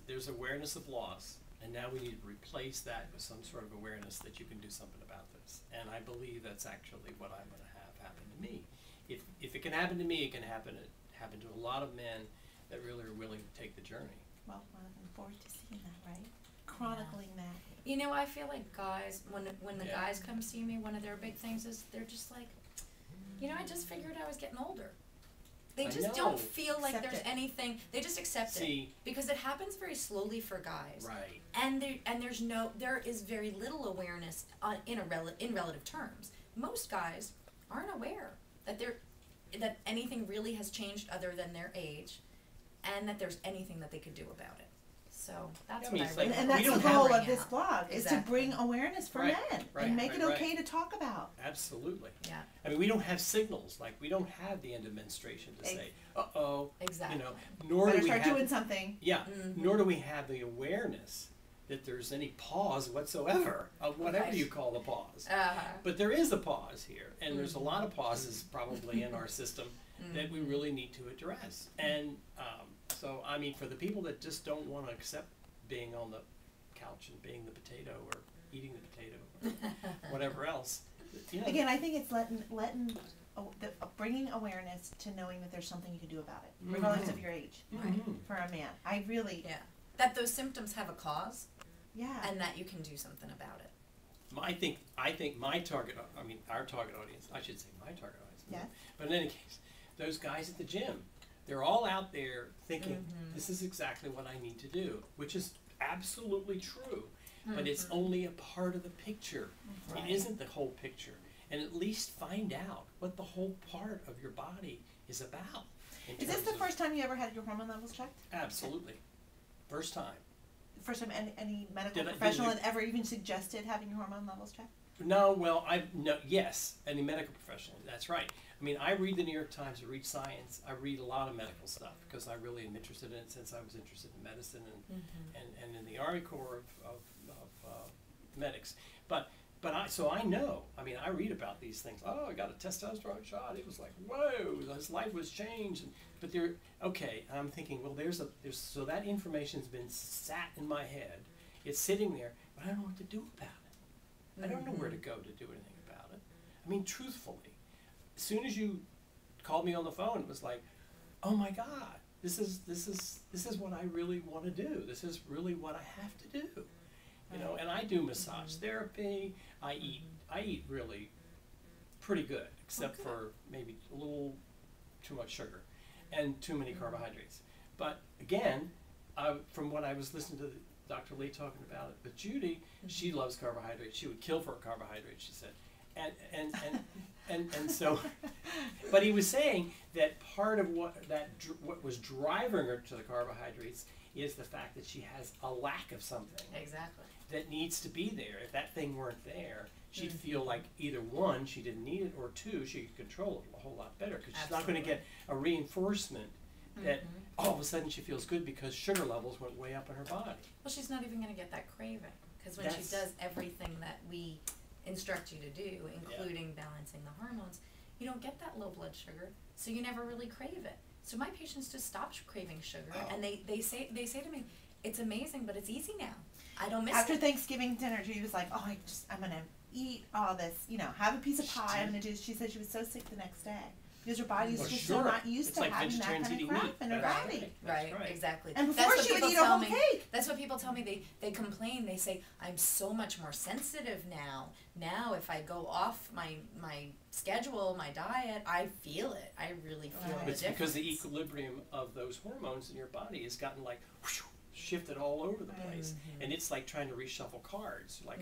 There's awareness of loss, and now we need to replace that with some sort of awareness that you can do something about this. And I believe that's actually what I'm going to have happen to me. If it can happen to me, it can happen to a lot of men that really are willing to take the journey. Well, I'm looking forward to seeing that, right? Chronicling that. You know, I feel like guys, when the guys come see me, one of their big things is they're just like, you know, I just figured I was getting older. They just don't feel like there's anything. They just accept it because it happens very slowly for guys. Right. And there is very little awareness in relative terms. Most guys aren't aware that anything really has changed other than their age, and that there's anything that they could do about it. So that's what I really and that's the goal of this blog, is to bring awareness for men and make it okay to talk about. Absolutely. Yeah. I mean, we don't have signals, like we don't have the end of menstruation to say, uh-oh. Exactly. You know, nor do we start doing something. Yeah. Nor do we have the awareness that there's any pause whatsoever of whatever you call the pause. But there is a pause here, and there's a lot of pauses probably in our system that we really need to address. And so, I mean, for the people that just don't want to accept being on the couch and being the potato or eating the potato or whatever else. You know. Again, I think it's bringing awareness to knowing that there's something you can do about it, regardless of your age. For a man, I really that those symptoms have a cause. Yeah. And that you can do something about it. I think my target, I mean, our target audience, I should say my target audience. Yeah. But in any case, those guys at the gym, they're all out there thinking, this is exactly what I need to do, which is absolutely true. But it's only a part of the picture. It isn't the whole picture. And at least find out what the whole part of your body is about. Is this the first time you ever had your hormone levels checked? Absolutely. First time. First time any medical professional had ever even suggested having your hormone levels checked? No, well, yes, any medical professional, that's right. I mean, I read the New York Times, I read Science, I read a lot of medical stuff because I really am interested in it since I was interested in medicine and in the Army Corps of medics. So I know, I mean, I read about these things. Oh, I got a testosterone shot. It was like, whoa, his life was changed. But okay, and I'm thinking, well, so that information's been sat in my head. It's sitting there, but I don't know what to do about it. I don't know where to go to do anything about it. I mean, truthfully, as soon as you called me on the phone, it was like, oh my God, this is what I really want to do. This is really what I have to do. You know, and I do massage therapy. I eat really pretty good, except for maybe a little too much sugar and too many carbohydrates. But again, from what I was listening to Dr. Lee talking about it with Judy, she loves carbohydrates. She would kill for a carbohydrate, she said. And so, but he was saying that part of what was driving her to the carbohydrates is the fact that she has a lack of something. Exactly. That needs to be there. If that thing weren't there, she'd feel like either one, she didn't need it, or two, she could control it a whole lot better because she's not going to get a reinforcement that all of a sudden she feels good because sugar levels went way up in her body. Well, she's not even going to get that craving because when she does everything that we instruct you to do, including balancing the hormones, you don't get that low blood sugar, so you never really crave it. So my patients just stop craving sugar, and they say to me, it's amazing, but it's easy now. I don't miss it. After Thanksgiving dinner, Judy was like, oh, I'm going to eat all this, have a piece of pie. I'm going to do. She said she was so sick the next day because her body's just so not used to having that kind of crap in her body. Right, exactly. And before she would eat a whole cake. That's what people tell me. They complain. They say, I'm so much more sensitive now. Now if I go off my schedule, my diet, I feel it. I really feel the difference. It's because the equilibrium of those hormones in your body has gotten like shifted all over the place. And it's like trying to reshuffle cards. Like,